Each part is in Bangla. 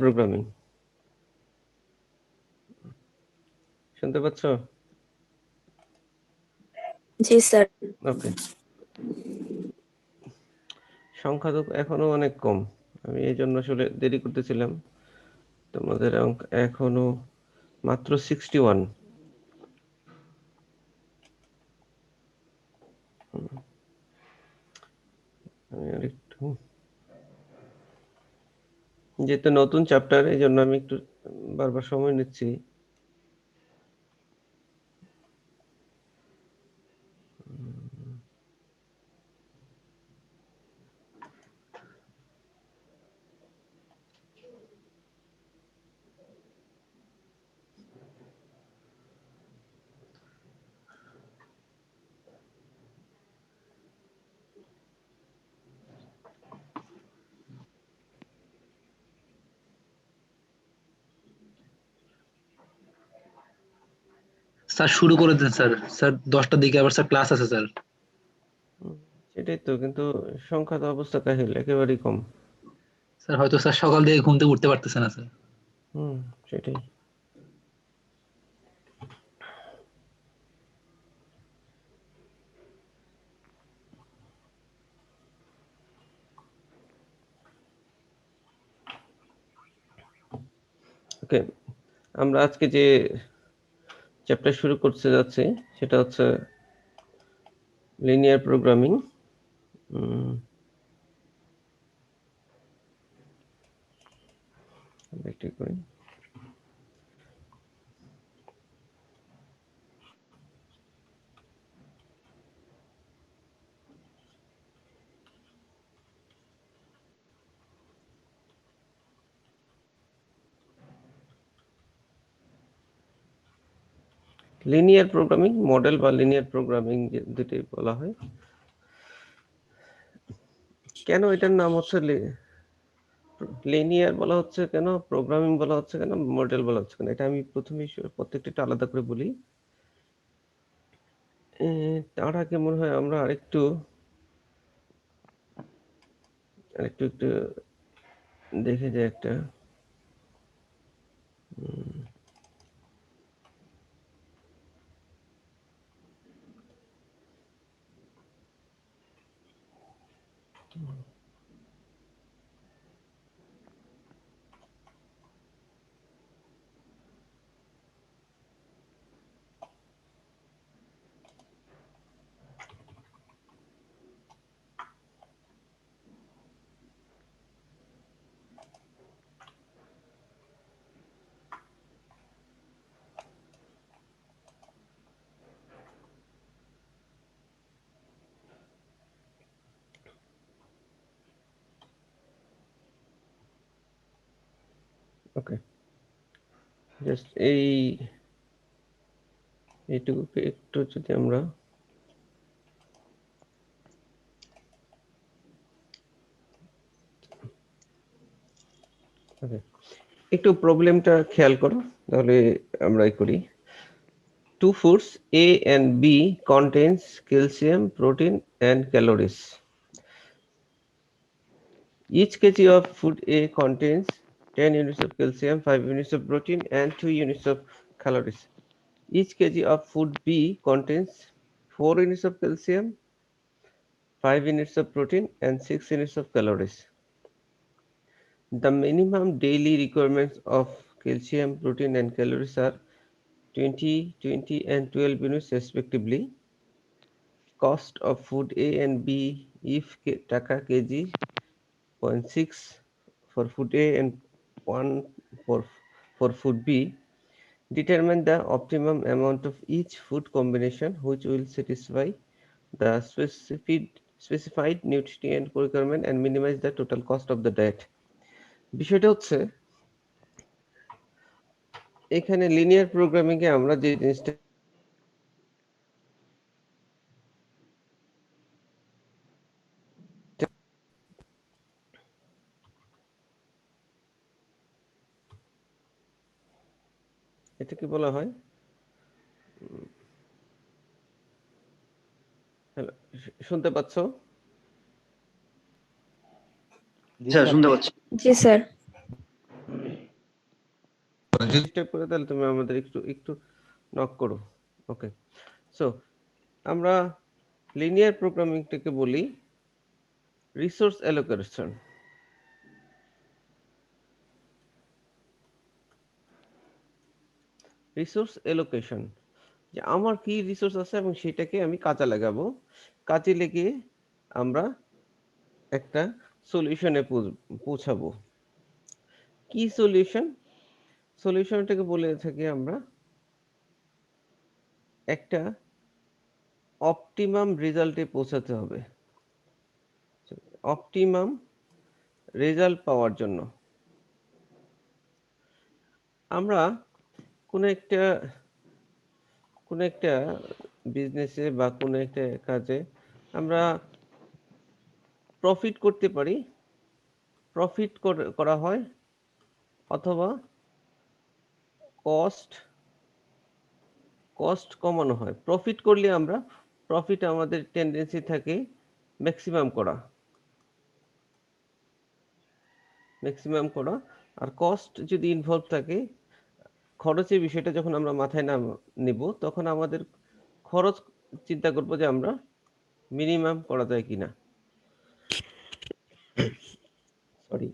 প্রোগ্রামিং শুনতে পাচ্ছ? জি স্যার। ওকে, সংখ্যা তো এখনো অনেক কম, আমি এই জন্য আসলে দেরি করতেছিলাম। তোমাদের অঙ্ক এখনো মাত্র 61। আমি আরেকটু, যেহেতু নতুন চ্যাপ্টার এই জন্য আমি একটু বারবার সময় নিচ্ছি। স্যার শুরু করে দেন স্যার। স্যার 10টার দিকে আবার স্যার ক্লাস আছে স্যার। সেটাই তো, কিন্তু সংখ্যা তো অবস্থা কাহিল, একেবারেই কম। স্যার হয়তো স্যার সকাল থেকে ঘুম থেকে উঠতে পারতেছে না স্যার। সেটাই। ওকে, আমরা আজকে যে চ্যাপ্টার শুরু করতে যাচ্ছি সেটা হচ্ছে লিনিয়ার প্রোগ্রামিং। একটু করি। লিনিয়ার প্রোগ্রামিং মডেল বা লিনিয়ার প্রোগ্রামিং দুটোই বলা হয়। কেন এটার নাম হচ্ছে লিনিয়ার বলা হচ্ছে কেন, প্রোগ্রামিং বলা হচ্ছে কেন, মডেল বলা হচ্ছে কেন, এটা আমি প্রথমেই প্রত্যেকটা একটু আলাদা করে বলি। তার আগে মনে হয় আমরা আরেকটু একটু দেখে যাই একটা। ওকে, জাস্ট এইটুকুকে একটু যদি আমরা একটু প্রবলেমটা খেয়াল করো, তাহলে আমরা করি। 2 foods A and B contains calcium, protein and calories. Each kg of food A contains 10 units of calcium, 5 units of protein and 2 units of calories. Each kg of food B contains 4 units of calcium, 5 units of protein and 6 units of calories. The minimum daily requirements of calcium, protein and calories are 20, 20 and 12 units respectively. Cost of food A and B if taka kg 0.6 for food A and 1 for food B. Determine the optimum amount of each food combination which will satisfy the specified nutrient requirement and minimize the total cost of the diet. বিষয়টা হচ্ছে এখানে লিনিয়ার প্রোগ্রামিং এ আমরা যে জিনিসটা এটাকে বলা হয়, হ্যালো শুনতে পাচ্ছ? জি স্যার শুনতে পাচ্ছি। জি স্যার। ডিস্টার্ব করে তাহলে তুমি আমাদের একটু নক করো। ওকে, সো আমরা লিনিয়ার প্রোগ্রামিংটাকে বলি রিসোর্স অ্যালোকেশন। রিসোর্স অ্যালোকেশন, যে আমার কি রিসোর্স আছে এবং সেটাকে আমি কাজে লাগাবো, কাজে লেগে আমরা একটা সলিউশনে পৌঁছাবো। কি সলিউশন? সলিউশনটাকে বলে থাকি আমরা একটা অপটিমাম রেজাল্টে পৌঁছাতে হবে। অপটিমাম রেজাল্ট পাওয়ার জন্য আমরা কোনো একটা বিজনেসে বা কোনো একটা কাজে আমরা প্রফিট করতে পারি, প্রফিট করা হয়, অথবা কস্ট কমানো হয়। প্রফিট করলে আমরা প্রফিট আমাদের টেন্ডেন্সি থাকে ম্যাক্সিমাম করা, আর কস্ট যদি ইনভলভ থাকে, খরচের বিষয়টা যখন আমরা মাথায় নিব তখন আমাদের খরচ চিন্তা করব যে আমরা মিনিমাম করা যায় কিনা। সরি।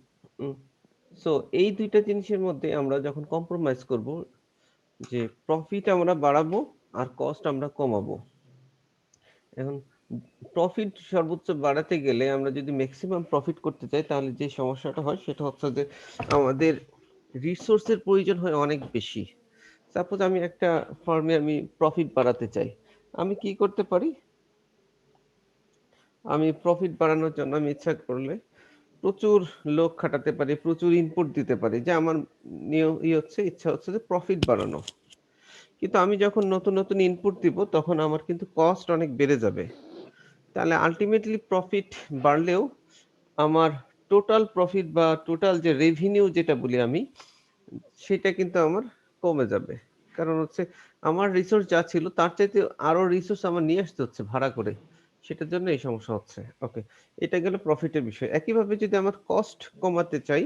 সো এই দুইটা জিনিসের মধ্যে আমরা যখন কম্প্রোমাইজ করব, যে প্রফিট আমরা বাড়াবো আর কস্ট আমরা কমাবো। এখন প্রফিট সর্বোচ্চ বাড়াতে গেলে আমরা যদি ম্যাক্সিমাম প্রফিট করতে চাই, তাহলে যে সমস্যাটা হয় সেটা হচ্ছে যে আমাদের রিসোর্সের প্রয়োজন হয় অনেক বেশি। সাপোজ আমি একটা ফার্মে আমি প্রফিট বাড়াতে চাই, আমি কি করতে পারি? আমি প্রফিট বাড়ানোর জন্য আমি ইচ্ছা করলে প্রচুর লোক খাটাতে পারি, প্রচুর ইনপুট দিতে পারি, যে আমার ইচ্ছা হচ্ছে যে প্রফিট বাড়ানো। কিন্তু আমি যখন নতুন ইনপুট দিব তখন আমার কিন্তু কস্ট অনেক বেড়ে যাবে। তাহলে আলটিমেটলি প্রফিট বাড়লেও আমার টোটাল প্রফিট বা টোটাল যে রেভিনিউ যেটা বলি আমি, সেটা কিন্তু আমার কমে যাবে। কারণ হচ্ছে আমার রিসোর্স যা ছিল তার চাইতে আরো রিসোর্স আমার নিয়ে আসতে হচ্ছে ভাড়া করে, সেটার জন্য এই সমস্যা হচ্ছে। ওকে, এটা গেল প্রফিটের বিষয়। একইভাবে যদি আমার কস্ট কমাতে চাই,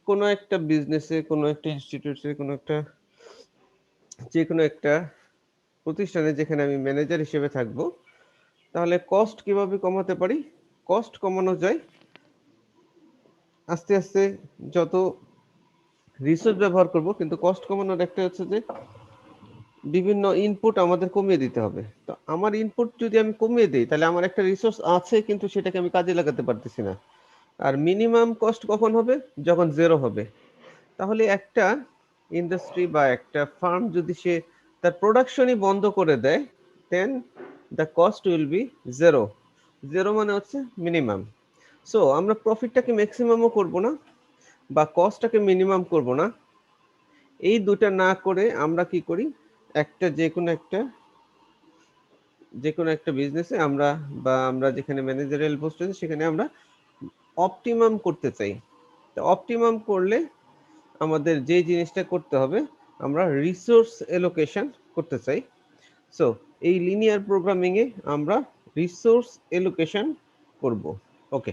কোনো একটা বিজনেসে, কোনো একটা ইনস্টিটিউটে, যে কোনো একটা প্রতিষ্ঠানে যেখানে আমি ম্যানেজার হিসেবে থাকবো, তাহলে কস্ট কিভাবে কমাতে পারি? কস্ট কমানো যায় আস্তে আস্তে যত রিসোর্স ব্যবহার করব, কিন্তু কস্ট কমানোর একটা হচ্ছে যে বিভিন্ন ইনপুট আমাদের কমিয়ে দিতে হবে। তো আমার ইনপুট যদি আমি কমিয়ে দিই, তাহলে আমার একটা রিসোর্স আছে কিন্তু সেটাকে আমি কাজে লাগাতে পারতেছি না। আর মিনিমাম কস্ট কখন হবে? যখন জিরো হবে। তাহলে একটা ইন্ডাস্ট্রি বা একটা ফার্ম যদি সে তার প্রোডাকশনই বন্ধ করে দেয়, then the cost will be zero. Zero মানে হচ্ছে মিনিমাম। সো আমরা প্রফিটটাকে ম্যাক্সিমামও করব না বা কস্টটাকে মিনিমাম করব না, এই দুটা না করে আমরা কি করি, যে কোনো একটা বিজনেসে আমরা বা আমরা যেখানে ম্যানেজারিয়াল পোস্ট আছে সেখানে আমরা অপটিমাম করতে চাই। তো অপটিমাম করলে আমাদের যে জিনিসটা করতে হবে, আমরা রিসোর্স এলোকেশন করতে চাই। সো এই লিনিয়ার প্রোগ্রামিং এ আমরা রিসোর্স এলোকেশন করব। ওকে,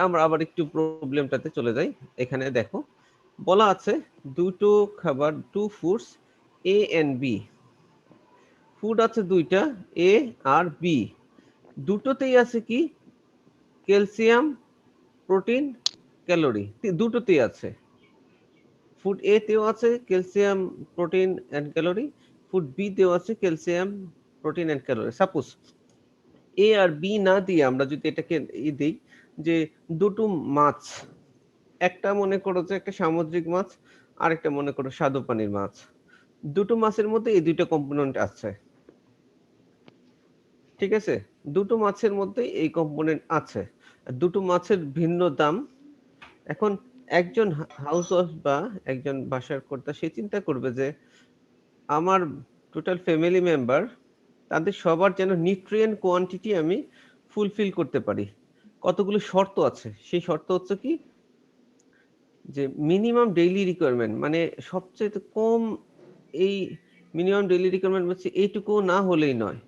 আমরা আবার একটু প্রবলেমটাতে চলে যাই। এখানে দেখো বলা আছে দুটো খাবার, two foods A and B. Food আছে দুইটা, এ আর বি। দুটোতেই আছে কি? ক্যালসিয়াম, প্রোটিন, ক্যালোরি, দুটোতেই আছে। ফুড এ তেও আছে calcium, protein and calorie, food B তেও আছে calcium, protein and calorie. Suppose A আর বি না দিয়ে আমরা যদি এটাকে দিই যে দুটো মাছ, একটা মনে করো যে একটা সামুদ্রিক মাছ, আর একটা মনে করো স্বাদু পানির মাছ, দুটো মাছের মধ্যে এই দুইটা কম্পোনেন্ট আছে, ঠিক আছে? দুটো মাছের মধ্যে এই কম্পোনেন্ট আছে, দুটো মাছের ভিন্ন দাম। এখন একজন হাউস ওয়াইফ বা একজন বাসার কর্তা সে চিন্তা করবে যে আমার টোটাল ফ্যামিলি মেম্বার, তাদের সবার যেন নিউট্রিয়েন্ট কোয়ান্টিটি আমি ফুলফিল করতে পারি। কতগুলো শর্ত আছে, সেই শর্ত হচ্ছে কি, যে মিনিমাম ডেইলি রিকোয়ারমেন্ট, মানে সবচেয়ে কম এই মিনিমাম ডেইলি রিকোয়ারমেন্ট হচ্ছে এইটুকু না হলেই নয়।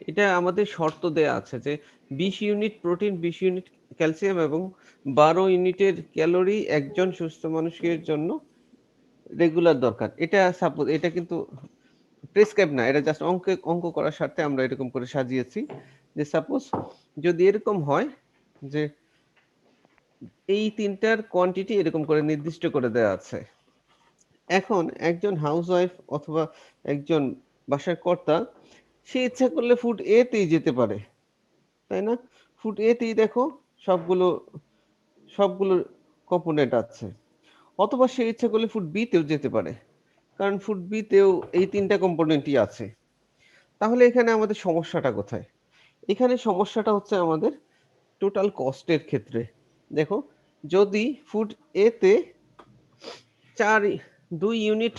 এটা আমাদের শর্ত দেয়া আছে যে 20 ইউনিট প্রোটিন, 20 ইউনিট ক্যালসিয়াম এবং 12 ইউনিটের ক্যালোরি একজন সুস্থ মানুষের জন্য রেগুলার দরকার। এটা সাপোজ এটা কিন্তু প্রেসক্রাইব না, এটা জাস্ট অঙ্ক করার স্বার্থে আমরা এরকম করে সাজিয়েছি যে সাপোজ যদি এরকম হয় যে এই তিনটার কোয়ান্টিটি এরকম করে নির্দিষ্ট করে দেওয়া আছে। এখন একজন হাউসওয়াইফ অথবা একজন বাসার কর্তা সে ইচ্ছা করলে ফুড এ তেই যেতে পারে, তাই না? ফুড এ তেই দেখো সবগুলো সবগুলো কম্পোনেন্ট আছে, অথবা সে ইচ্ছা করলে ফুড বি তেও যেতে পারে, কারণ ফুড বি তেও এই তিনটা কম্পোনেন্টই আছে। তাহলে এখানে আমাদের সমস্যাটা কোথায়? এখানে সমস্যাটা হচ্ছে আমাদের টোটাল কস্টের ক্ষেত্রে। দেখো, যদি ফুড এ তে 2 ইউনিট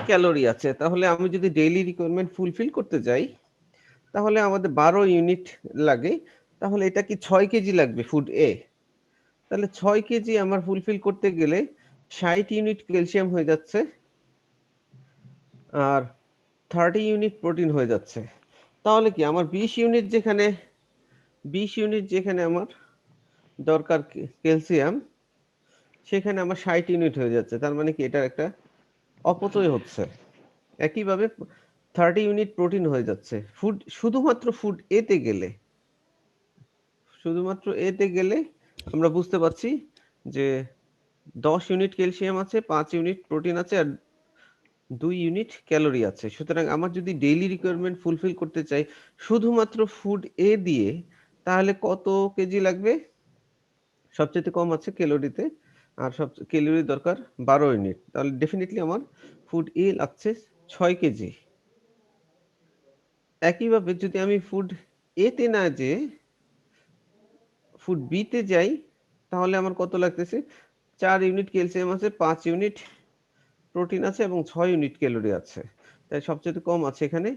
ক্যালোরি আছে, তাহলে আমি যদি ডেইলি রিকোয়ারমেন্ট ফুলফিল করতে যাই তাহলে আমাদের 12 ইউনিট লাগে। তাহলে এটা কি 6 কেজি লাগবে ফুড এ? তাহলে 6 কেজি আমার ফুলফিল করতে গেলে 60 ইউনিট ক্যালসিয়াম হয়ে যাচ্ছে আর 30 ইউনিট প্রোটিন হয়ে যাচ্ছে। তাহলে কি আমার 20 ইউনিট যেখানে আমার দরকার ক্যালসিয়াম, সেখানে আমার 60 ইউনিট হয়ে যাচ্ছে। তার মানে কি এটার একটা অপচয় হচ্ছে। একইভাবে 30 ইউনিট প্রোটিন হয়ে যাচ্ছে শুধুমাত্র ফুড এ তে গেলে। শুধুমাত্র এ তে গেলে আমরা বুঝতে পারছি যে 10 ইউনিট ক্যালসিয়াম আছে, 5 ইউনিট প্রোটিন আছে আর 2 ইউনিট ক্যালোরি আছে। সুতরাং আমার যদি ডেইলি রিকোয়ারমেন্ট ফুলফিল করতে চাই শুধুমাত্র ফুড এ দিয়ে, তাহলে কত কেজি লাগবে? সবচেয়ে কম আছে ক্যালোরিতে, আর সবচেয়ে ক্যালোরি দরকার 12 ইউনিট। তাহলে ডেফিনেটলি আমার ফুড এ লাগছে 6 কেজি। একইভাবে যদি আমি ফুড এ তে না যেয়ে ফুড বি তে যাই, তাহলে আমার কত লাগতেছে? 4 ইউনিট ক্যালসিয়াম আছে, 5 ইউনিট প্রোটিন আছে এবং 6 ইউনিট ক্যালোরি আছে। তাই সবচেয়ে কম আছে এখানে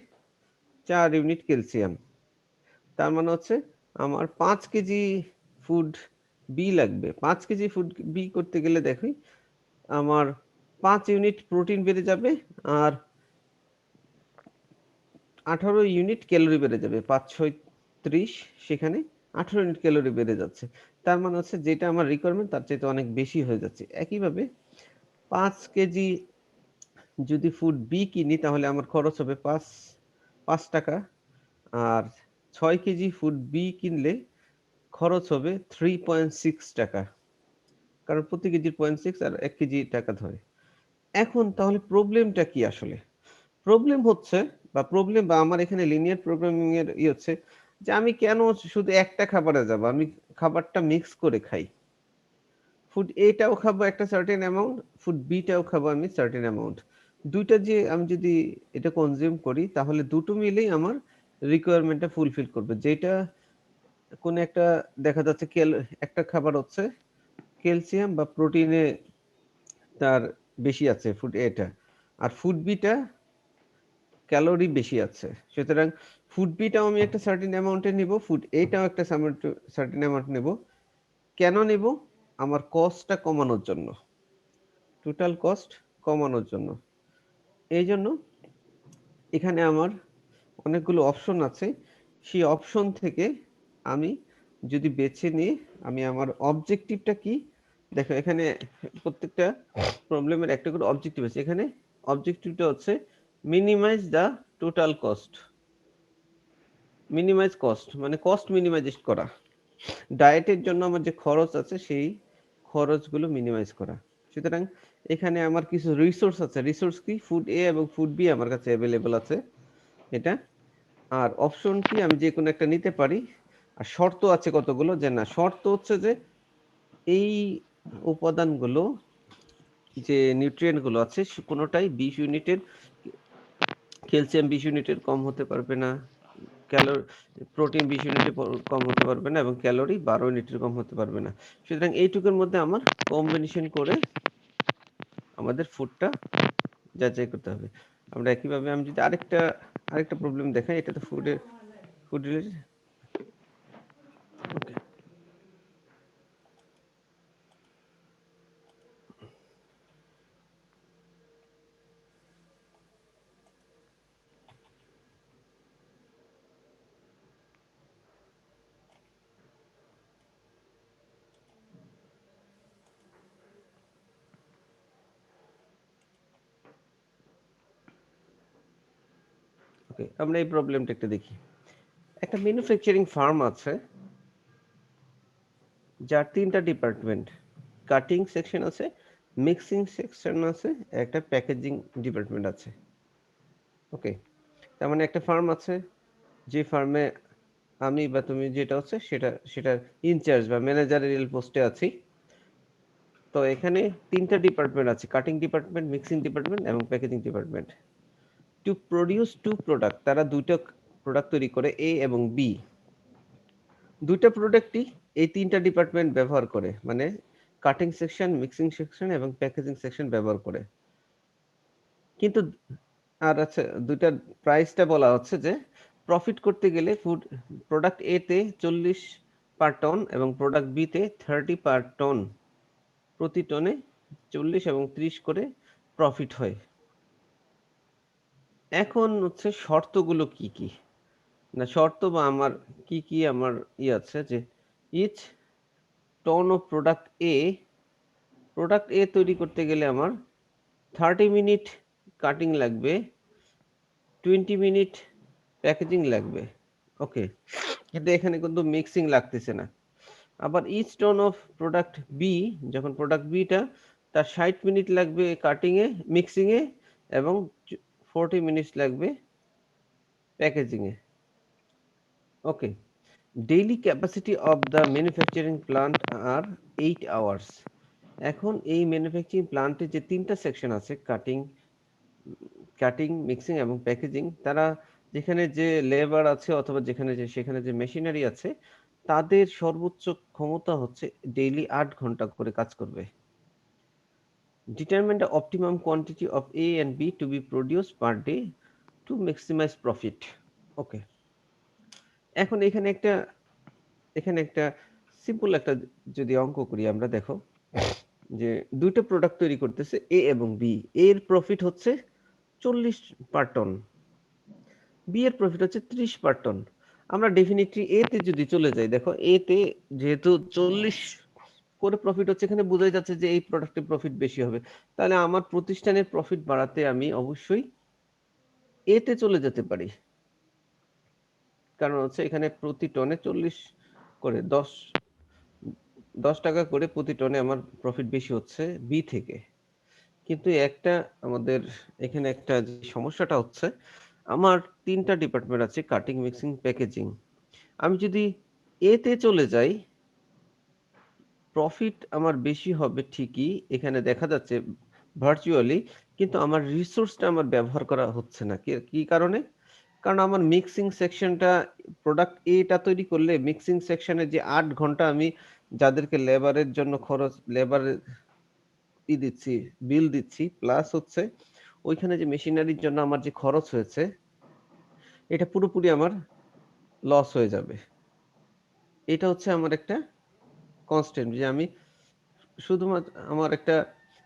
4 ইউনিট ক্যালসিয়াম। তার মানে হচ্ছে আমার 5 কেজি ফুড বি লাগবে। 5 কেজি ফুড বি করতে গেলে দেখি আমার 5 ইউনিট প্রোটিন বেড়ে যাবে আর 18 ইউনিট ক্যালোরি বেড়ে যাবে। 5 6 30, সেখানে 18 ইউনিট ক্যালোরি বেড়ে যাচ্ছে। তার মানে হচ্ছে যেটা আমার রিকোয়ারমেন্ট তার চাইতে অনেক বেশি হয়ে যাচ্ছে। একইভাবে 5 কেজি যদি ফুড বি কিনি তাহলে আমার খরচ হবে 5 টাকা, আর 6 কেজি ফুড বি কিনলে খরচ হবে 3.6 টাকা, কারণ প্রতি কেজির 0.6 আর 1 কেজি টাকা ধরে। এখন তাহলে প্রবলেমটা কি আসলে? প্রবলেম হচ্ছে বা আমার এখানে লিনিয়ার প্রোগ্রামিং এর হচ্ছে যে আমি কেন শুধু একটা খাবারে যাব? আমি খাবারটা মিক্স করে খাই। ফুড এ টাও খাবো একটা সার্টেন অ্যামাউন্ট, ফুড বি টাও খাবো আমি সার্টেন অ্যামাউন্ট। দুইটা যে আমি যদি এটা কনজিউম করি তাহলে দুটো মিলেই আমার রিকোয়ারমেন্টটা ফুলফিল করবে। যেটা কোন একটা দেখা যাচ্ছে একটা খাবার হচ্ছে ক্যালসিয়াম বা প্রোটিনে তার বেশি আছে ফুড এটা, আর ফুড বিটা ক্যালোরি বেশি আছে। সুতরাং ফুড বিটাও আমি একটা সার্টেন অ্যামাউন্টে নিব, ফুড এটাও একটা সার্টেন অ্যামাউন্ট নেব। কেন নেব? আমার কস্টটা কমানোর জন্য, টোটাল কস্ট কমানোর জন্য। এই জন্য এখানে আমার অনেকগুলো অপশন আছে। সেই অপশন থেকে আমি যদি বেছে নিই, আমি আমার অবজেক্টিভটা কি, দেখো এখানে প্রত্যেকটা প্রবলেমের একটা করে অবজেক্টিভ আছে। এখানে অবজেক্টিভটা হচ্ছে minimize the total cost. Minimize cost মানে কস্ট মিনিমাইজ করা। ডায়েটের জন্য আমার যে খরচ আছে সেই খরচগুলো মিনিমাইজ করা। সুতরাং এখানে আমার কিছু রিসোর্স আছে। রিসোর্স কি? ফুড এ এবং ফুড বি আমার কাছে অ্যাভেলেবল আছে এটা। আর অপশন কি? আমি যে কোনো একটা নিতে পারি। আর শর্ত আছে কতগুলো, যে না শর্ত হচ্ছে যে এই উপাদানগুলো, যে নিউট্রিয়েন্ট গুলো আছে কোনোটাই 20 ইউনিটের, ক্যালসিয়াম 20 ইউনিটের কম হতে পারবে না, ক্যালোরি প্রোটিন 20 ইউনিটের কম হতে পারবে না এবং ক্যালোরি 12 ইউনিটের কম হতে পারবে না। সুতরাং এইটুকুর মধ্যে আমার কম্বিনেশন করে আমাদের ফুডটা যাচাই করতে হবে। আমরা একইভাবে আমি যদি আরেকটা প্রবলেম দেখাই, এটা তো ফুড রিলেটেড। ওকে, ওকে, আমরা এই প্রবলেমটা একটু দেখি। একটা ম্যানুফ্যাকচারিং ফার্ম আছে যার 3টা ডিপার্টমেন্ট, কাটিং সেকশন আছে, মিক্সিং সেকশন আছে, একটা প্যাকেজিং ডিপার্টমেন্ট আছে। ওকে, তার মানে একটা ফার্ম আছে, যে ফার্মে আমি বা তুমি যেটা হচ্ছে সেটার ইনচার্জ বা ম্যানেজারিয়াল পোস্টে আছি। তো এখানে 3টা ডিপার্টমেন্ট আছে, কাটিং ডিপার্টমেন্ট, মিক্সিং ডিপার্টমেন্ট এবং packaging department. To produce 2 product, তারা 2টা প্রোডাক্ট তৈরি করে, এ এবং বি। 2টা প্রোডাক্টই এই 3টা ডিপার্টমেন্ট ব্যবহার করে, মানে কাটিং সেকশন, মিক্সিং সেকশন এবং প্যাকেজিং সেকশন ব্যবহার করে। কিন্তু আর আচ্ছা, 2টার প্রাইসটা বলা হচ্ছে যে প্রফিট করতে গেলে প্রোডাক্ট এ তে 40 পার টন এবং প্রোডাক্ট বি তে 30 পার টন, প্রতি টনে 40 এবং 30 করে প্রফিট হয়। এখন হচ্ছে শর্তগুলো কি কি, না শর্ত বা আমার কি আমার আছে যে ইচ টন অফ প্রোডাক্ট এ তৈরি করতে গেলে আমার 30 মিনিট কাটিং লাগবে, 20 মিনিট প্যাকেজিং লাগবে। ওকে, কিন্তু এখানে কিন্তু মিক্সিং লাগতেছে না। আবার each ton of product B, যখন প্রোডাক্ট বিটা তার 60 মিনিট লাগবে কাটিংয়ে, মিক্সিংয়ে এবং 40 মিনিটস লাগবে প্যাকেজিংয়ে। Okay, daily capacity of the manufacturing plant are 8 hours. এখন এই ম্যানুফ্যাকচারিং প্লান্টে যে 3টা সেকশন আছে, কাটিং, মিক্সিং এবং প্যাকেজিং, তারা যেখানে যে লেবার আছে অথবা সেখানে যে মেশিনারি আছে, তাদের সর্বোচ্চ ক্ষমতা হচ্ছে ডেইলি 8 ঘন্টা করে কাজ করবে। Determine the optimum quantity of A and B to be produced per day to maximise profit. Okay, এখন এখানে একটা সিম্পল একটা যদি অঙ্ক করি আমরা, দেখো যে 2টা প্রোডাক্ট তৈরি করতেছে এ এবং বি, এর প্রফিট হচ্ছে 40 পার টন, বি এর প্রফিট হচ্ছে 30 পার টন। আমরা ডেফিনিটলি এ তে যদি চলে যাই, দেখো এ তে যেহেতু 40 করে প্রফিট হচ্ছে, এখানে বোঝাই যাচ্ছে যে এই প্রোডাক্টের প্রফিট বেশি হবে। তাহলে আমার প্রতিষ্ঠানের প্রফিট বাড়াতে আমি অবশ্যই এ তে চলে যেতে পারি, কারণ হচ্ছে এখানে প্রতি টনে 40 করে 10 টাকা করে প্রতি টনে আমার প্রফিট বেশি হচ্ছে বি থেকে। কিন্তু আমাদের এখানে একটা যে সমস্যাটা হচ্ছে, আমার 3টা ডিপার্টমেন্ট আছে, কাটিং, মিক্সিং, প্যাকেজিং। আমি যদি এ তে চলে যাই, প্রফিট আমার বেশি হবে ঠিকই, এখানে দেখা যাচ্ছে ভার্চুয়ালি, কিন্তু আমার রিসোর্সটা আমার ব্যবহার করা হচ্ছে না। কি কারণে? কারণ আমার মিক্সিং সেকশনটা, প্রোডাক্ট এটা তৈরি করলে মিক্সিং সেকশনে যে 8 ঘন্টা আমি যাদেরকে লেবারের জন্য খরচ, লেবারের দিচ্ছি, বিল দিচ্ছি, প্লাস হচ্ছে ওইখানে যে মেশিনারির জন্য আমার যে খরচ হয়েছে, এটা পুরোপুরি আমার লস হয়ে যাবে। এটা হচ্ছে আমার একটা কনস্ট্যান্ট, যে আমি শুধুমাত্র আমার একটা,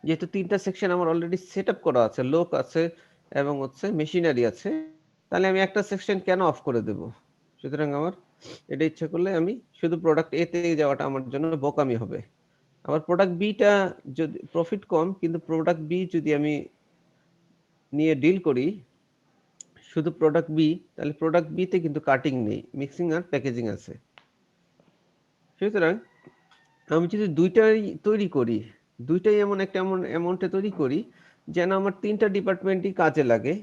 যেহেতু 3টা সেকশন আমার অলরেডি সেট আপ করা আছে, লোক আছে এবং হচ্ছে মেশিনারি আছে, তাহলে আমি একটা সেকশন কেন অফ করে দেব? সুতরাং আমার এটা ইচ্ছা করলে আমি শুধু প্রোডাক্ট এ তে যাওয়াটা আমার জন্য বোকামি হবে। আমার প্রোডাক্ট বিটা যদি প্রফিট কম, কিন্তু প্রোডাক্ট বি যদি আমি নিয়ে ডিল করি শুধু প্রোডাক্ট বি, তাহলে প্রোডাক্ট বি তে কিন্তু কাটিং নেই, মিক্সিং আর প্যাকেজিং আছে। সুতরাং আমি যদি দুইটাই তৈরি করি, দুইটাই এমন অ্যামাউন্টে তৈরি করি যেন আমার 3টা ডিপার্টমেন্টই কাজে লাগে,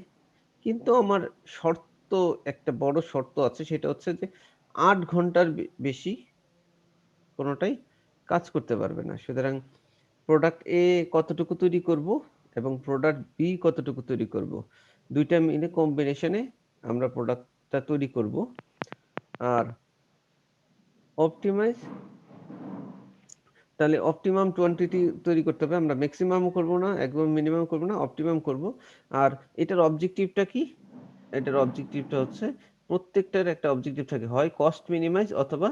কিন্তু আমার শর্ত, একটা বড় শর্ত আছে, সেটা হচ্ছে যে 8 ঘন্টার বেশি কোনোটাই কাজ করতে পারবে না। সুতরাং প্রোডাক্ট এ কতটুকু তৈরি করব এবং প্রোডাক্ট বি কতটুকু তৈরি করব, দুইটা মিলে কম্বিনেশনে আমরা প্রোডাক্টটা তৈরি করব। আর অপটিমাইজ, তাহলে অপটিমাম কোয়ান্টিটি তৈরি করতে হবে, আমরা ম্যাক্সিমামও করব না, একদম মিনিমাম করব না, অপটিমাম করব। আর এটার অবজেক্টিভটা কি? এটার অবজেক্টিভটা হচ্ছে, প্রত্যেকটার একটা অবজেক্টিভ থাকে, হয় কস্ট মিনিমাইজ অথবা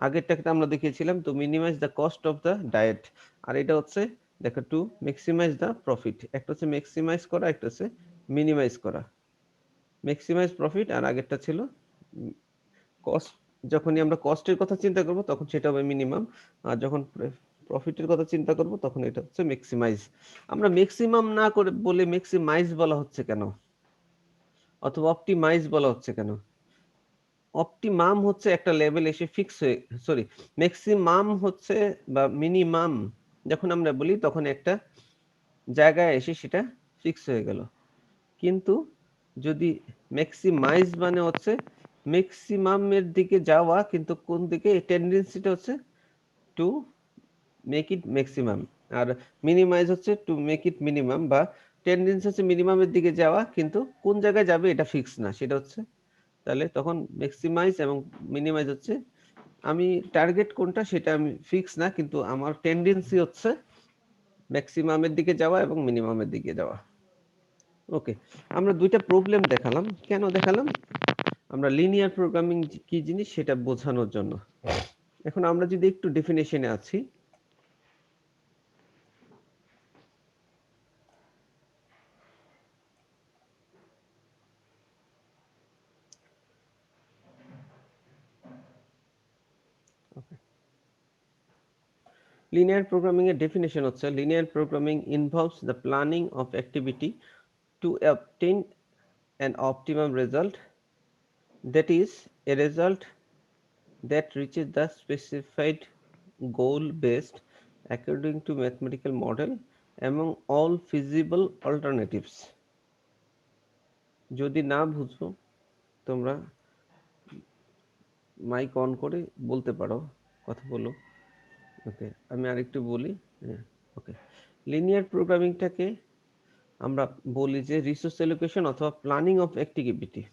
আগেরটাকে আমরা দেখিয়েছিলাম তো minimise the cost of the diet. আর এটা হচ্ছে দেখো টু ম্যাক্সিমাইজ দ্য প্রফিট। একটা হচ্ছে ম্যাক্সিমাইজ করা, একটা হচ্ছে মিনিমাইজ করা। ম্যাক্সিমাইজ প্রফিট আর আগেরটা ছিল কস্ট। যখনই আমরা কস্টের কথা চিন্তা করব তখন সেটা হবে মিনিমাম, আর যখন প্রফিটের কথা চিন্তা করব তখন এটা হচ্ছে ম্যাক্সিমাইজ। আমরা ম্যাক্সিমাম না করে বলে ম্যাক্সিমাইজ বলা হচ্ছে কেন? অথবা অপটিমাইজ বলা হচ্ছে কেন? অপটিমাম হচ্ছে একটা লেভেল এসে ফিক্স হয়ে, সরি, ম্যাক্সিমাম হচ্ছে বা মিনিমাম যখন আমরা বলি তখন একটা জায়গায় এসে সেটা ফিক্স হয়ে গেল। কিন্তু যদি ম্যাক্সিমাইজ মানে হচ্ছে ম্যাক্সিমামের দিকে যাওয়া, কিন্তু কোন দিকে? টেন্ডেন্সিটা হচ্ছে টু মেক ইট ম্যাক্সিমাম, আর মিনিমাইজ হচ্ছে টু মেক ইট মিনিমাম, বা টেন্ডেন্সি হচ্ছে মিনিমামের দিকে যাওয়া, কিন্তু কোন জায়গায় যাবে এটা ফিক্স না, সেটা হচ্ছে। তাহলে তখন ম্যাক্সিমাইজ এবং মিনিমাইজ হচ্ছে আমি টার্গেট কোনটা সেটা আমি ফিক্স না, কিন্তু আমার টেন্ডেন্সি হচ্ছে ম্যাক্সিমামের দিকে যাওয়া এবং মিনিমামের দিকে যাওয়া। ওকে, আমরা দুইটা প্রবলেম দেখালাম। কেন দেখালাম? আমরা লিনিয়ার প্রোগ্রামিং কি জিনিস সেটা বোঝানোর জন্য। এখন আমরা যদি একটু ডেফিনেশনে আছি, লিনিয়ার প্রোগ্রামিং এর ডেফিনেশন হচ্ছে linear programming involves the planning of activity two obtain an optimum result, that is a result that reaches the specified goal based according to mathematical model among all feasible alternatives. যদি না বুঝো তোমরা মাইক অন করে বলতে পারো, কথা বলো। ওকে, আমি আরেকটু বলি। ওকে, লিনিয়ার প্রোগ্রামিংটাকে আমরা বলি যে রিসোর্স অ্যালোকেশন অথবা planning of activity.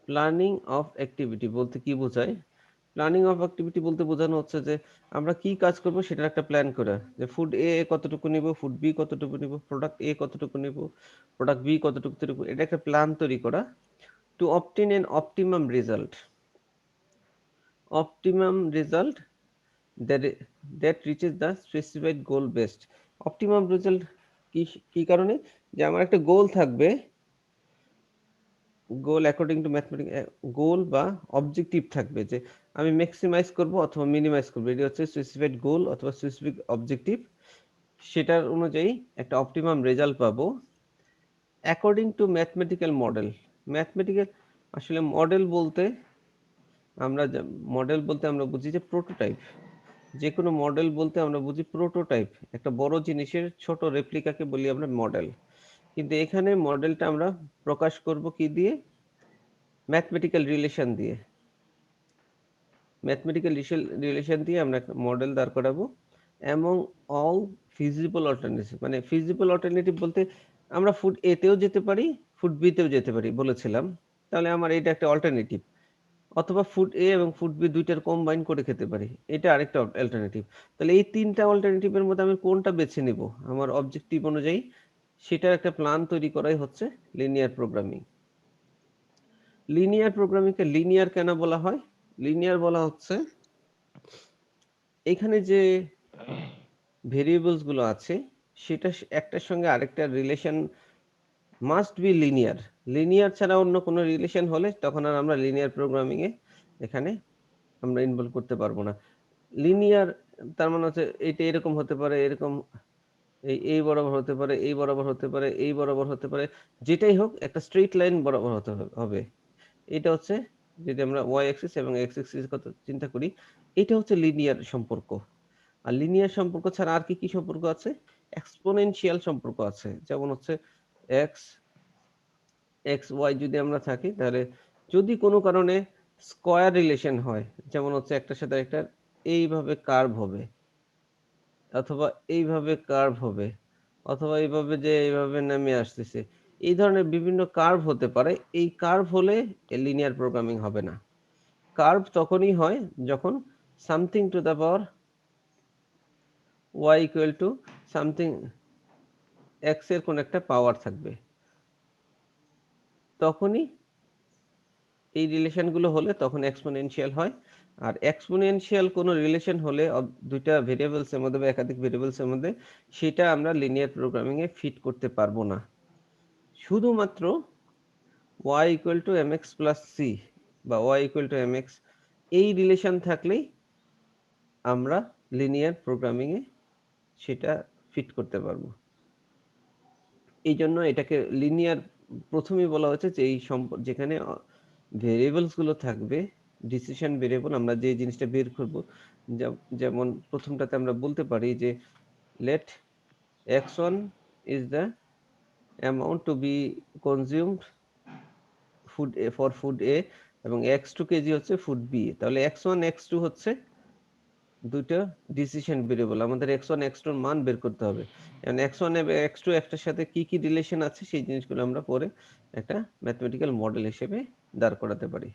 Planning of activity বলতে কি বোঝায়? প্ল্যানিং অফ অ্যাক্টিভিটি বলতে বোঝানো হচ্ছে যে আমরা কি কাজ করব সেটার একটা প্ল্যান করা, যে ফুড এ কতটুকু নিব, ফুড বি কতটুকু নিব, প্রোডাক্ট এ কতটুকু নিব, প্রোডাক্ট বি কতটুকু নিব, এটা একটা প্ল্যান তৈরি করা two obtain N optimum result. Optimum result that that reaches the specified goal based. Optimum result কি কি কারণে? যে আমার একটা গোল থাকবে, গোল অ্যাকর্ডিং টু ম্যাথমেটিক্স, গোল বা অবজেক্টিভ থাকবে, যে আমি ম্যাক্সিমাইজ করব অথবা মিনিমাইজ করব, এটা হচ্ছে স্পেসিফাইড গোল অথবা স্পেসিফিক অবজেক্টিভ। সেটার অনুযায়ী একটা অপটিমাম রেজাল্ট পাবো according to mathematical model. Mathematical আসলে মডেল বলতে আমরা বুঝি যে প্রোটোটাইপ। যে কোনো মডেল বলতে আমরা বুঝি প্রোটোটাইপ, একটা বড় জিনিসের ছোট রেপ্লিকাকে বলি আমরা মডেল। কিন্তু এখানে মডেলটা আমরা প্রকাশ করব কি দিয়ে? ম্যাথমেটিক্যাল রিলেশন দিয়ে। ম্যাথমেটিক্যাল রিলেশন দিয়ে আমরা একটা মডেল দাঁড় করাবো অ্যামং অল ফিজিবল অল্টারনেটিভ। মানে ফিজিবল অল্টারনেটিভ বলতে আমরা ফুড এ তেও যেতে পারি, ফুড বি তেও যেতে পারি বলেছিলাম, তাহলে আমার এটা একটা অল্টারনেটিভ। অথবা ফুড এ এবং ফুড বি দুইটার কম্বাইন করে খেতে পারি, এটা আরেকটা অল্টারনেটিভ। তাহলে এই তিনটা অল্টারনেটিভের মধ্যে আমি কোনটা বেছে নিব আমার অবজেক্টিভ অনুযায়ী, সেটার একটা প্ল্যান তৈরি করাই হচ্ছে লিনিয়ার প্রোগ্রামিং। লিনিয়ার প্রোগ্রামিংকে লিনিয়ার কেন বলা হয়? লিনিয়ার বলা হচ্ছে এখানে যে ভেরিয়েবলস গুলো আছে সেটা একটার সঙ্গে আরেকটার relation must be linear. Linear ছাড়া অন্য কোনো রিলেশন হলে তখন আর আমরা লিনিয়ার প্রোগ্রামিং এ এখানে আমরা ইনভলভ করতে পারবো না। লিনিয়ার তার মানে হচ্ছে এটা এরকম হতে পারে, এরকম এই বরাবর হতে পারে, এই বরাবর হতে পারে, এই বরাবর হতে পারে, যেটাই হোক একটা স্ট্রেট লাইন বরাবর হতে হবে। এটা হচ্ছে যদি আমরা ওয়াই অ্যাক্সিস এবং এক্স অ্যাক্সিস কথা চিন্তা করি, এটা হচ্ছে লিনিয়ার সম্পর্ক। আর লিনিয়ার সম্পর্ক ছাড়া আর কি কি সম্পর্ক আছে? এক্সপোনেনশিয়াল সম্পর্ক আছে, যেমন হচ্ছে এক্স এক্স ওয়াই যদি আমরা থাকি, তাহলে যদি কোনো কারণে স্কয়ার রিলেশন হয়, যেমন হচ্ছে একটার সাথে একটা এইভাবে কার্ভ হবে, অথবা এইভাবে কার্ভ হবে, অথবা এইভাবে যে এইভাবে নেমে আসতেছে, এই ধরনের বিভিন্ন কার্ভ হতে পারে। এই কার্ভ হলে লিনিয়ার প্রোগ্রামিং হবে না। কার্ভ তখনই হয় যখন something to the power Y equal to something X এর কোন একটা পাওয়ার থাকবে, তখনই এই রিলেশনগুলো হলে তখন এক্সপোনেনশিয়াল হয়। আর এক্সপোনেনশিয়াল কোনো রিলেশন হলে দুইটা ভেরিয়েবলসের মধ্যে বা একাধিক ভেরিয়েবলসের মধ্যে, সেটা আমরা লিনিয়ার প্রোগ্রামিং এ ফিট করতে পারবো না। শুধুমাত্র y equal to mx plus c বা y ইকুয়াল টু mx এই রিলেশন থাকলেই আমরা লিনিয়ার প্রোগ্রামিং এ সেটা ফিট করতে পারবো। এই জন্য এটাকে লিনিয়ার প্রথমেই বলা হয়েছে যে এই যেখানে ভেরিয়েবলস গুলো থাকবে, ডিসিশন ভেরিয়েবল, আমরা যে জিনিসটা বের করব, যেমন প্রথমটাতে আমরা বলতে পারি যে let x1 is the amount to be consumed food A for food A এবং x2 কেজি হচ্ছে ফুড বি। তাহলে x1 x2 হচ্ছে দুটো ডিসিশন ভেরিয়েবল, আমাদের x1 x2 এর মান বের করতে হবে। এবং x1 এবং x2 একটার সাথে কি কি রিলেশন আছে সেই জিনিসগুলো আমরা পরে একটা ম্যাথমেটিক্যাল মডেল হিসেবে দাঁড় করাতে পারি।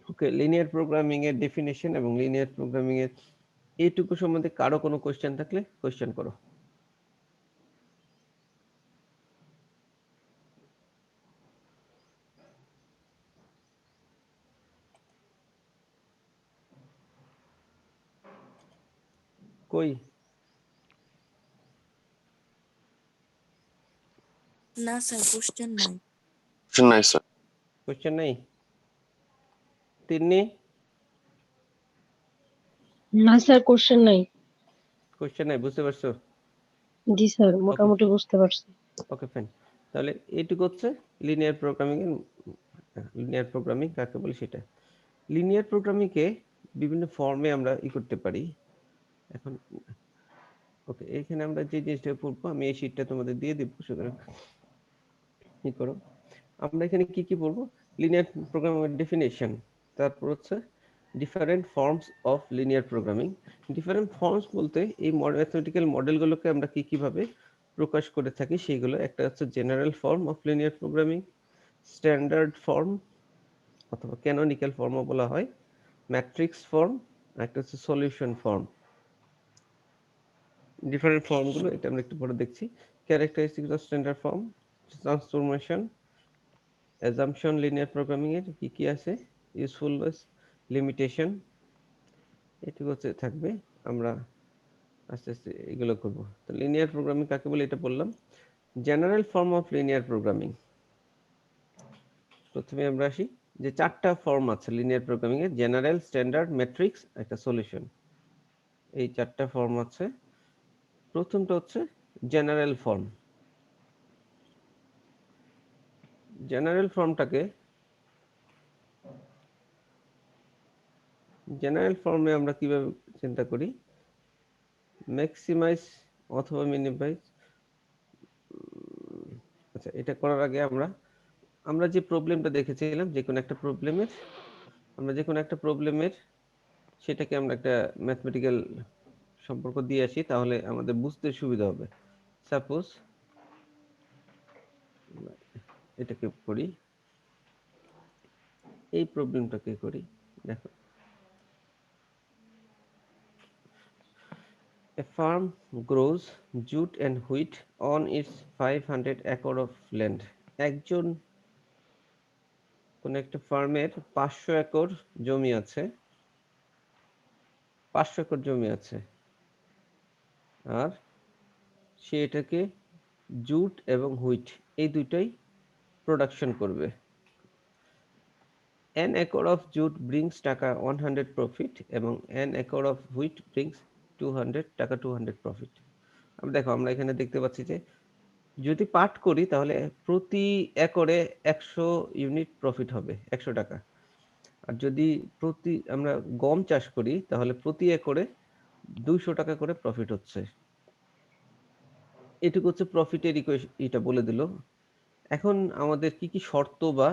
ওকে, লিনিয়ার প্রোগ্রামিং এর ডেফিনেশন এবং লিনিয়ার প্রোগ্রামিং এর এইটুকু সম্বন্ধে কারো কোনো কোশ্চেন থাকলে কোশ্চেন করো। কই? না স্যার, কোশ্চেন নাই। নাই স্যার। কোশ্চেন নাই? তিন্নি? না স্যার, কোশ্চেন নাই। কোশ্চেন নাই, বুঝতে পারছো? জি স্যার, মোটামুটি বুঝতে পারছি। Okay fine. তাহলে এইটুকু হচ্ছে লিনিয়ার প্রোগ্রামিং এর, লিনিয়ার প্রোগ্রামিং কাকে বলে সেটা। লিনিয়ার প্রোগ্রামিং কে বিভিন্ন ফর্মে আমরা করতে পারি। এখন ওকে, এখানে আমরা যে জিনিসটা পড়বো, আমি এই শীটটা তোমাদের দিয়ে দিব, সুতরাং কি করো, আমরা এখানে কি কি পড়বো? লিনিয়ার প্রোগ্রামিং এর ডেফিনেশন, তারপর হচ্ছে different forms of linear programming. Different forms বলতে এই ম্যাথমেটিক্যাল মডেলগুলোকে আমরা কি কিভাবে প্রকাশ করে থাকি সেইগুলো। একটা হচ্ছে general form of linear programming, standard form অথবা ক্যানোনিক্যাল ফর্মও বলা হয়, ম্যাট্রিক্স ফর্ম, একটা হচ্ছে সলিউশন ফর্ম। ডিফারেন্ট ফর্মগুলো এটা আমরা একটু পরে দেখছি। Characteristics of standard form, transformation, assumption, linear programming এর কি কি আছে, ইউজফুলনেস, লিমিটেশন, এটুকু হচ্ছে থাকবে। আমরা আস্তে আস্তে এগুলো করব। তো লিনিয়ার প্রোগ্রামিং কাকে বলে এটা বললাম। General form of linear programming, প্রথমে আমরা আসি যে চারটা ফর্ম আছে লিনিয়ার প্রোগ্রামিং এর, জেনারেল, স্ট্যান্ডার্ড, ম্যাট্রিক্স, একটা সলিউশন। এই চারটা ফর্ম আছে। প্রথমটা হচ্ছে জেনারেল ফর্ম। জেনারেল ফর্মটাকে, জেনারেল ফর্মে আমরা কিভাবে চিন্তা করি, ম্যাক্সিমাইজ অথবা মিনিমাইজ। আচ্ছা, এটা করার আগে আমরা যে প্রবলেমটা দেখেছিলাম, যে কোনো একটা প্রবলেমের সেটাকে আমরা একটা ম্যাথমেটিক্যাল সম্পর্ক দিয়ে আসি, তাহলে আমাদের বুঝতে সুবিধা হবে। সাপোজ এটাকে করি, এই প্রবলেমটাকে করি। দেখো, a farm grows jute and wheat on its 500 acre of land. একজন কোন একটা ফার্মের 500 একর জমি আছে, 500 একর জমি আছে, আর সে এটাকে জুট এবং হুইট এই দুইটাই প্রোডাকশন করবে। an acre of jute brings টাকা 100 প্রফিট এবং an acre of wheat brings 200 টাকা 200 প্রফিট। দেখো, আমরা এখানে দেখতে পাচ্ছি যে যদি পাট করি তাহলে প্রতি একরে 100 ইউনিট প্রফিট হবে, 100 টাকা। আর যদি আমরা গম চাষ করি তাহলে প্রতি একরে 200 টাকা করে প্রফিট হচ্ছে। এটুকু হচ্ছে প্রফিটের ইকুয়েশন, এটা বলে দিল। এখন আমাদের কি কি শর্ত বা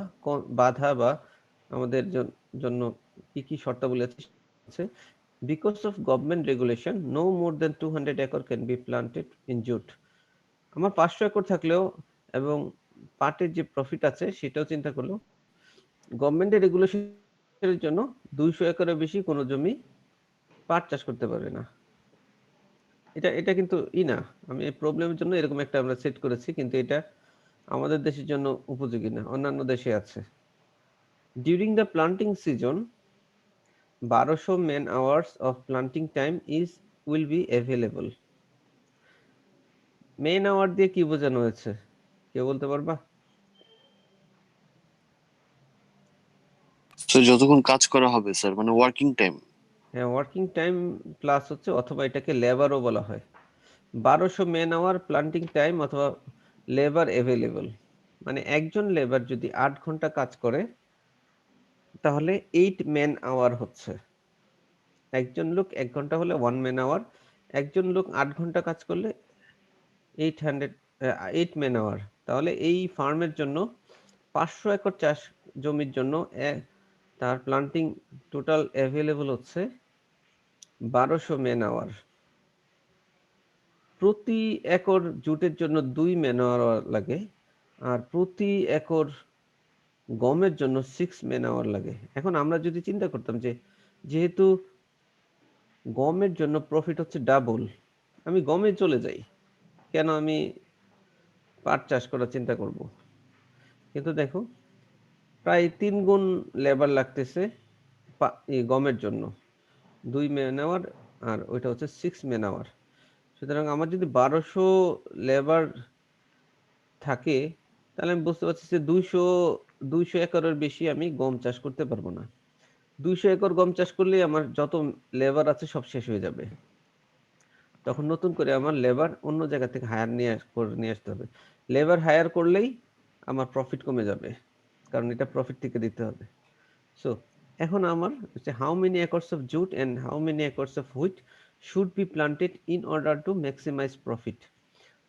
বাধা বা আমাদের জন্য কি কি শর্তাবলী আছে, because of government regulation no more than 200 acre can be planted in jute. আমার 500 একর থাকলেও এবং পাটের যে প্রফিট আছে সেটাও চিন্তা করলেও গভর্নমেন্টের রেগুলেশনের জন্য 200 একরের বেশি কোনো জমি পাট চাষ করতে পারবে না। এটা কিন্তু না, আমি এই প্রবলেমের জন্য এরকম একটা আমরা সেট করেছি, কিন্তু এটা আমাদের দেশের জন্য উপযোগী না, অন্যান্য দেশে আছে। During the planting season 1200 man hours of planting time will be available. Man hour দিয়ে কি বোঝানো হয়েছে, কেউ বলতে পারবা? স্যার যতক্ষণ কাজ করা হবে স্যার, মানে ওয়ার্কিং টাইম। হ্যাঁ, ওয়ার্কিং টাইম প্লাস হচ্ছে, অথবা এটাকে লেবারও বলা হয়। 1200 ম্যান আওয়ার প্লান্টিং টাইম অথবা লেবার অ্যাভেলেবল, মানে একজন লেবার যদি 8 ঘন্টা কাজ করে তাহলে 8 ম্যান আওয়ার হচ্ছে। একজন লোক 1 ঘন্টা হলে 1 ম্যান আওয়ার, একজন লোক 8 ঘন্টা কাজ করলে 8 ম্যান আওয়ার। তাহলে এই ফার্মের জন্য 500 একর চাষ জমির জন্য তার প্লান্টিং টোটাল অ্যাভেলেবল হচ্ছে 1200 ম্যান আওয়ার। প্রতি একর জুটের জন্য 2 ম্যান আওয়ার লাগে, আর প্রতি একর গমের জন্য 6 ম্যান আওয়ার লাগে। এখন আমরা যদি চিন্তা করতাম যে যেহেতু গমের জন্য প্রফিট হচ্ছে ডাবল, আমি গমে চলে যাই, কেন আমি পাট চাষ করার চিন্তা করব? কিন্তু দেখো প্রায় 3 গুণ লেবার লাগতেছে গমের জন্য, 2 ম্যান আওয়ার, আর ওইটা হচ্ছে 6 ম্যান আওয়ার। সুতরাং আমার যদি 1200 লেবার থাকে তাহলে আমি বুঝতে পারছি যে 200 একরের বেশি আমি গম চাষ করতে পারবো না। 200 একর গম চাষ করলে আমার যত লেবার আছে সব শেষ হয়ে যাবে। তখন নতুন করে আমার লেবার অন্য জায়গা থেকে হায়ার নিয়ে আসতে হবে। লেবার হায়ার করলেই আমার প্রফিট কমে যাবে, কারণ এটা প্রফিট থেকে দিতে হবে। সো এখন আমার হচ্ছে how many acres of jute and how many acres of wheat should be planted in order to maximise profit.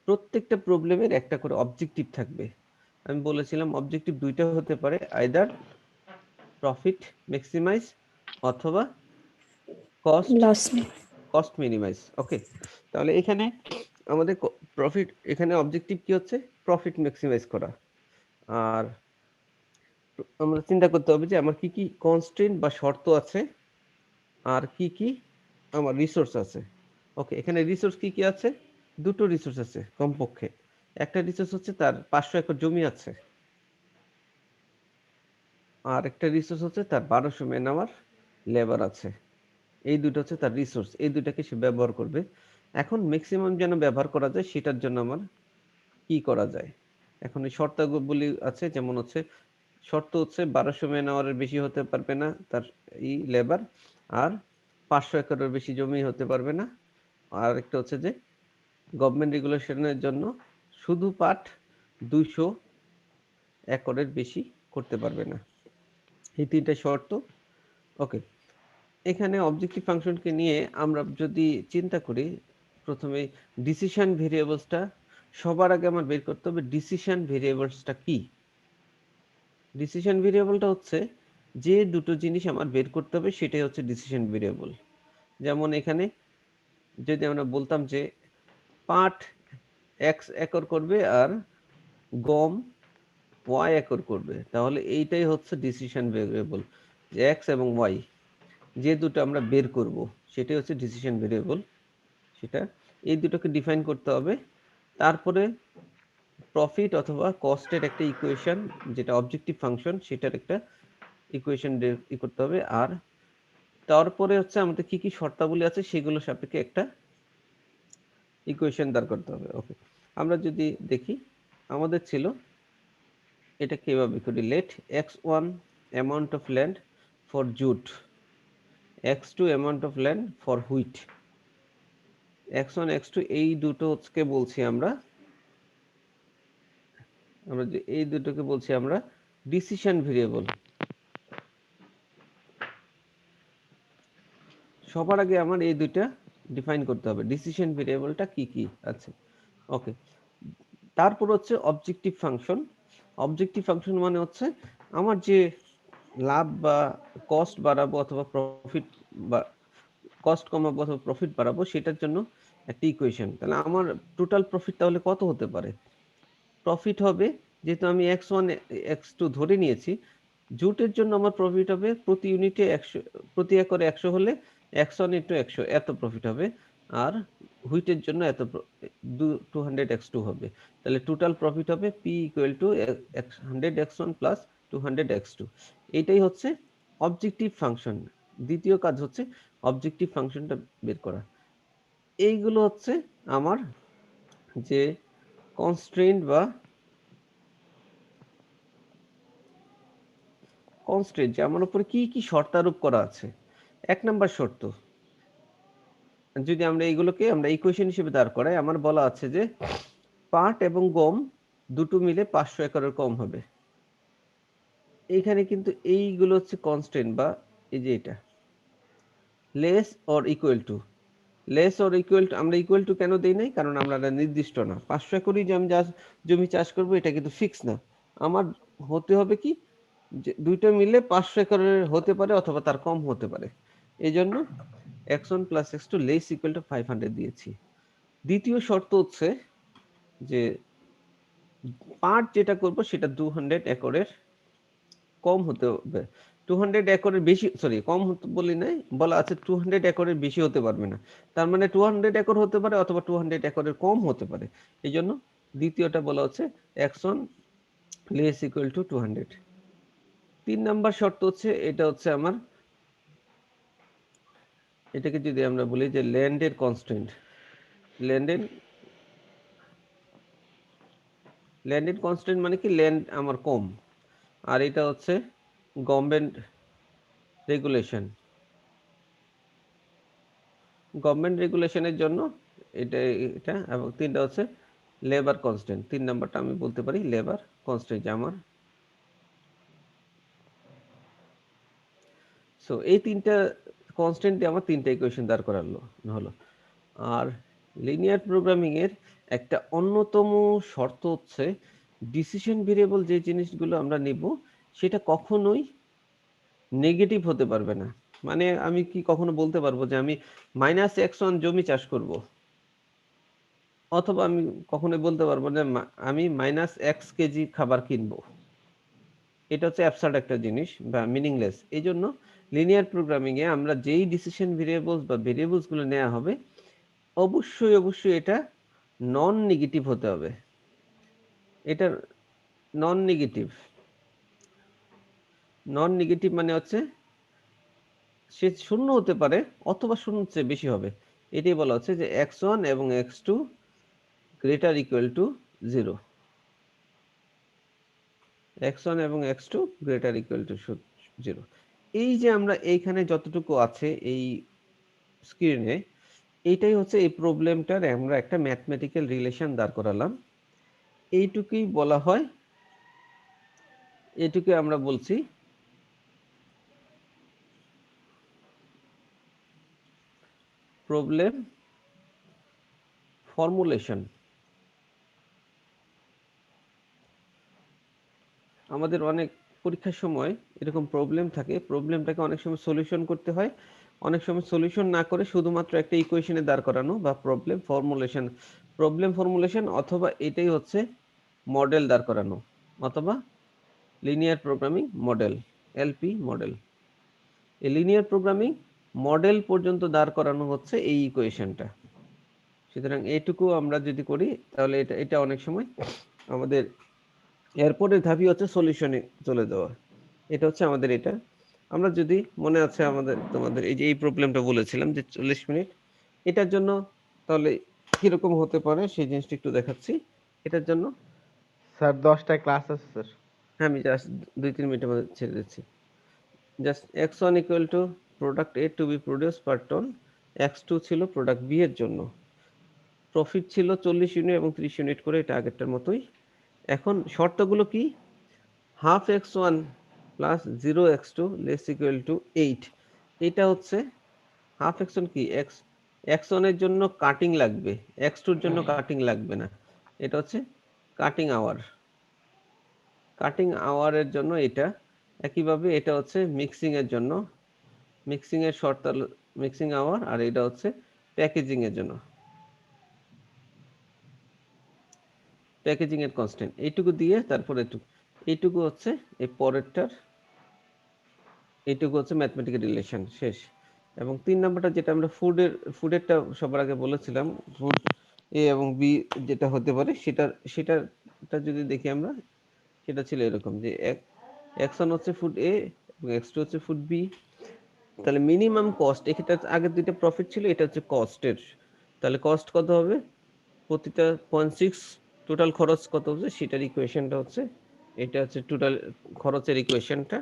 প্রত্যেকটা প্রবলেমের একটা করে অবজেক্টিভ থাকবে। আমি বলেছিলাম অবজেক্টিভ দুইটা হতে পারে, আইদার প্রফিট ম্যাক্সিমাইজ অথবা কস্ট মিনিমাইজ। ওকে, তাহলে এখানে আমাদের প্রফিট, এখানে অবজেক্টিভ কি হচ্ছে? প্রফিট ম্যাক্সিমাইজ করা। আর আমরা চিন্তা করতে হবে যে আমার কি কি কনস্ট্রেন্ট বা শর্ত আছে আর কি কি আমার রিসোর্স আছে। ওকে, এখানে রিসোর্স কি কি আছে? দুটো রিসোর্স আছে কমপক্ষে। একটা রিসোর্স হচ্ছে তার 500 একর জমি আছে, আর একটা রিসোর্স হচ্ছে তার 1200 ম্যান আওয়ার লেবার আছে। এই দুটো হচ্ছে তার রিসোর্স, এই দুটাকে সে ব্যবহার করবে। এখন ম্যাক্সিমাম যেন ব্যবহার করা যায় সেটার জন্য আমার কি করা যায়? এখন এই শর্তাবলী আছে, যেমন হচ্ছে শর্ত হচ্ছে 1200 ম্যান আওয়ারের বেশি হতে পারবে না তার এই লেবার, আর 500 একরের বেশি জমি হতে পারবে না, আর একটা হচ্ছে যে গভর্নমেন্ট রেগুলেশনের জন্য শুধু পাট 200 একরের বেশি করতে পারবে না। এই তিনটা শর্ত। ওকে, এখানে অবজেক্টিভ ফাংশনকে নিয়ে আমরা যদি চিন্তা করি, প্রথমে ডিসিশন ভেরিয়েবলসটা সবার আগে আমার বের করতে হবে। ডিসিশন ভেরিয়েবলসটা কি? ডিসিশন ভেরিয়েবলটা হচ্ছে যে দুটো জিনিস আমার বের করতে হবে সেটাই হচ্ছে ডিসিশন ভেরিয়েবল। যেমন এখানে যদি আমরা বলতাম যে পাট x একর করবে আর গম y একর করবে, তাহলে এইটাই হচ্ছে ডিসিশন ভেরিয়েবল, যে x এবং y যে দুটো আমরা বের করব সেটাই হচ্ছে ডিসিশন ভেরিয়েবল। সেটা এই দুটোকে ডিফাইন করতে হবে। তারপরে প্রফিট অথবা কস্টের একটা ইকুয়েশন, যেটা অবজেক্টিভ ফাংশন, সেটার একটা ইকুয়েশন করতে হবে। আর তারপরে হচ্ছে আমাদের কি কি শর্তাবলী আছে সেগুলো সাপেক্ষে একটা ইকুয়েশন দাঁড় করতে হবে। ওকে, আমরা যদি দেখি আমাদের ছিল এটা কিভাবে করি, let x1 amount of land for jute, x2 amount of land for wheat. x1 x2 এই দুটোকে বলছি আমরা যে এই দুটোকে বলছি আমরা ডিসিশন ভেরিয়েবল। সবার আগে আমার এই দুইটা ডিফাইন করতে হবে, ডিসিশন ভেরিয়েবলটা কি কি আছে। ওকে, তারপর হচ্ছে অবজেক্টিভ ফাংশন। অবজেক্টিভ ফাংশন মানে হচ্ছে আমার যে লাভ বা কস্ট বাড়াবো অথবা প্রফিট বা কস্ট কমাবো অথবা প্রফিট বাড়াবো সেটার জন্য একটা ইকুয়েশন। তাহলে আমার টোটাল প্রফিট তাহলে কত হতে পারে? প্রফিট হবে, যেহেতু আমি x1 x2 ধরে নিয়েছি, জুটের জন্য আমার প্রফিট হবে প্রতি ইউনিটে 100, প্রতি একরে 100 হলে x1 * 100 এত প্রফিট হবে, আর হুইটের জন্য এত 200x2 হবে। তাহলে টোটাল প্রফিট হবে p = 100x1 + 200x2। এটাই হচ্ছে অবজেক্টিভ ফাংশন। দ্বিতীয় কাজ হচ্ছে অবজেক্টিভ ফাংশনটা বের করা। এইগুলো হচ্ছে আমার যে কনস্ট্রেন্ট বা কনস্ট্রেন্ট, যে আমার উপরে কি কি শর্তারোপ করা আছে। 1 নাম্বার শর্ত, যদি আমরা এইগুলোকে আমরা ইকুয়েশন হিসেবে দাঁড় করাই, আমার বলা আছে যে পাট এবং গম দুটো মিলে 500 একরের কম হবে। এখানে কিন্তু এইগুলো হচ্ছে কনস্ট্যান্ট, বা এই যে এটা less or equal to. Less or equal to, আমরা ইকুয়াল টু কেন দেই নাই? কারণ আমরা এটা নির্দিষ্ট না। 500 একরই যে আমি জমি চাষ করব এটা কিন্তু ফিক্স না। আমার হতে হবে কি, যে দুইটা মিলে 500 একরের হতে পারে অথবা তার কম হতে পারে। এই জন্য x1 plus x2 less equal to 500 দিয়েছি। দ্বিতীয় শর্ত হচ্ছে যে পাট যেটা করব সেটা 200 একরের কম হতে হবে। 200 একরের বেশি, সরি কম হতে বলি নাই, বলা আছে 200 একরের বেশি হতে পারবে না। তার মানে 200 একর হতে পারে অথবা 200 একরের কম হতে পারে। এই জন্য দ্বিতীয়টা বলা হচ্ছে x1 less equal to 200। 3 number শর্ত হচ্ছে, এটা হচ্ছে আমার, এটাকে যদি আমরা বলি যে ল্যান্ডের কনস্ট্যান্ট, ল্যান্ডের কনস্ট্যান্ট মানে কি, ল্যান্ড আমার কম, আর এটা হচ্ছে গভর্নমেন্ট রেগুলেশনের জন্য এটা, এবং তিনটা হচ্ছে লেবার কনস্ট্যান্ট। 3 নাম্বারটা আমি বলতে পারি লেবার কনস্ট্যান্ট আমার। সো এই তিনটা কনস্ট্যান্ট দিয়ে আমার তিনটা ইকুয়েশন দাঁড় করানো হলো। আর লিনিয়ার প্রোগ্রামিং এর একটা অন্যতম শর্ত হচ্ছে ডিসিশন ভেরিয়েবল যে জিনিসগুলো আমরা নিব সেটা কখনোই নেগেটিভ হতে পারবে না। মানে আমি কি কখনো বলতে পারবো যে আমি -x1 জমি চাষ করব, অথবা আমি কখনোই বলতে পারবো যে আমি -x কেজি খাবার কিনবো। এটা হচ্ছে অ্যাবসার্ড একটা জিনিস বা মিনিংলেস। এই জন্য লিনিয়ার প্রোগ্রামিং এ আমরা যেই ডিসিশন ভেরিয়েবলস বা ভেরিয়েবলস গুলো নেওয়া হবে অবশ্যই এটা নন নেগেটিভ হতে হবে। এটা নন নেগেটিভ মানে হচ্ছে সে শূন্য হতে পারে অথবা শূন্যের চেয়ে বেশি হবে। এটাই বলা হচ্ছে যে x1 এবং x2 greater equal to 0। x1 এবং x2 গ্রেটার ইকুয়াল টু 0। এই যে আমরা এইখানে যতটুকু আছে এই স্ক্রিনে, এইটাই হচ্ছে এই প্রবলেমটার আমরা একটা ম্যাথমেটিক্যাল রিলেশন দাঁড় করালাম। এইটুকুই বলা হয়, এটুকু আমরা বলছি প্রবলেম ফর্মুলেশন। আমাদের অনেক পরীক্ষার সময় এরকম প্রবলেম থাকে, প্রবলেমটাকে অনেক সময় সলিউশন করতে হয়, অনেক সময় সলিউশন না করে শুধুমাত্র একটা ইকুয়েশনে দাঁড় করানো বা প্রবলেম ফর্মুলেশন, অথবা এটাই হচ্ছে মডেল দাঁড় করানো, অথবা linear programming model, LP model. এই লিনিয়ার প্রোগ্রামিং মডেল পর্যন্ত দাঁড় করানো হচ্ছে এই ইকুয়েশনটা। সুতরাং এইটুকু আমরা যদি করি তাহলে এটা অনেক সময় আমাদের এরপরের ধাপই হচ্ছে সলিউশনে চলে যাওয়া। এটা হচ্ছে আমাদের এটা। আমরা যদি মনে আছে তোমাদের এই যে এই প্রবলেমটা বলেছিলাম যে 40 মিনিট, এটার জন্য তাহলে কিরকম হতে পারে সেই জিনিসটা একটু দেখাচ্ছি। এটার জন্য স্যার 10টায় ক্লাস আছে স্যার। হ্যাঁ, আমি জাস্ট 2-3 মিনিটের মধ্যে ছেড়ে দিচ্ছি। Just x1 equal to product A to B produce per ton, x2 ছিল প্রোডাক্ট বি এর জন্য, প্রফিট ছিল 40 ইউনিট এবং 30 ইউনিট করে, এটা আগেরটার মতোই। এখন শর্তগুলো কি, half x1 plus 0x2 less equal to 8। এটা হচ্ছে হাফ x1 কি, x1 এর জন্য কাটিং লাগবে, x2 এর জন্য কাটিং লাগবে না। এটা হচ্ছে কাটিং আওয়ারের জন্য এটা। একইভাবে এটা হচ্ছে মিক্সিং এর জন্য, মিক্সিং এর শর্ত মিক্সিং আওয়ার, আর এটা হচ্ছে প্যাকেজিং এর জন্য, প্যাকেজিং এর কনস্ট্যান্ট। এইটুকু দিয়ে তারপর এইটুকু হচ্ছে এই পরেরটার, এইটুকু হচ্ছে ম্যাথমেটিক্যাল রিলেশন শেষ। এবং 3 নাম্বারটা যেটা আমরা ফুডেরটা সবার আগে বলেছিলাম, ফুড এ এবং বি যেটা হতে পারে সেটা যদি দেখি আমরা, সেটা ছিল এরকম যে x1 হচ্ছে ফুড এ এবং x2 হচ্ছে ফুড বি। তাহলে মিনিমাম কস্ট, এক্ষেত্রে আগের দুইটা প্রফিট ছিল, এটা হচ্ছে কস্টের। তাহলে কস্ট কত হবে, প্রতিটা 0.6 টোটাল খরচ কত হবে সেটার ইকুয়েশনটা হচ্ছে, এটা হচ্ছে টোটাল খরচের ইকুয়েশনটা।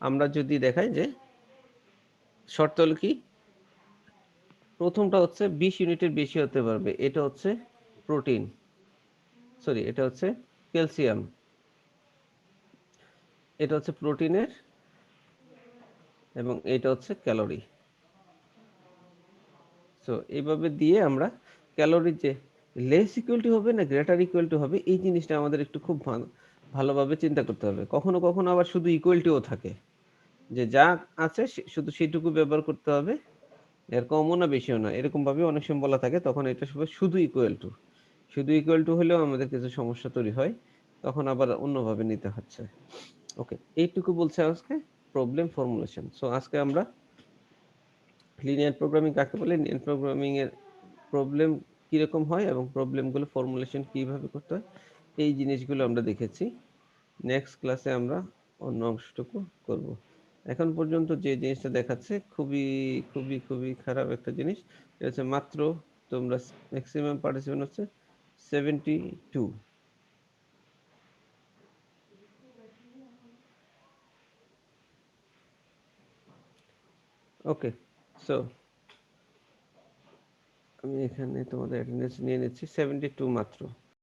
আমরা যদি দেখাই যে শর্ত হলো কি, প্রথমটা হচ্ছে 20 ইউনিটের বেশি হতে পারবে, এটা হচ্ছে প্রোটিন, এটা হচ্ছে ক্যালসিয়াম, এটা হচ্ছে প্রোটিনের এবং এটা হচ্ছে ক্যালোরি। সো এইভাবে দিয়ে আমরা ক্যালোরি যে লেস ইকুয়াল টু হবে না গ্রেটার ইকুয়াল টু হবে, এই জিনিসটা আমাদের একটু খুব ভালোভাবে চিন্তা করতে হবে। কখনো কখনো আবার শুধু ইকুয়াল টুও থাকে, যে যা আছে শুধু সেটুকু ব্যবহার করতে হবে, এর কমও না বেশিও না, এরকম ভাবে অনেক সময় বলা থাকে। তখন এটা শুধু ইকুয়াল টু, শুধু ইকুয়াল টু হলেও আমাদের কিছু সমস্যা তৈরি হয়, তখন আবার অন্যভাবে নিতে হচ্ছে। ওকে, এইটুকু বলছে আজকে প্রবলেম ফর্মুলেশন। সো আজকে আমরা লিনিয়ার প্রোগ্রামিং কাকে বলে, লিনিয়ার প্রোগ্রামিং এর প্রবলেম কিরকম হয় এবং প্রবলেমগুলো ফর্মুলেশন কিভাবে করতে হয়, এই জিনিসগুলো আমরা দেখেছি। নেক্সট ক্লাসে আমরা অন্য অংশটুকু করব। এখন পর্যন্ত যে জিনিসটা দেখাচ্ছে খুবই খুবই খুবই খারাপ একটা জিনিস, এটা হচ্ছে মাত্র তোমরা ম্যাক্সিমাম পার্টিসিপেন্ট হচ্ছে 72। ওকে, সো আমি এখানে তোমাদের অ্যাটেন্ডেন্স নিয়ে নিচ্ছি 72 মাত্র।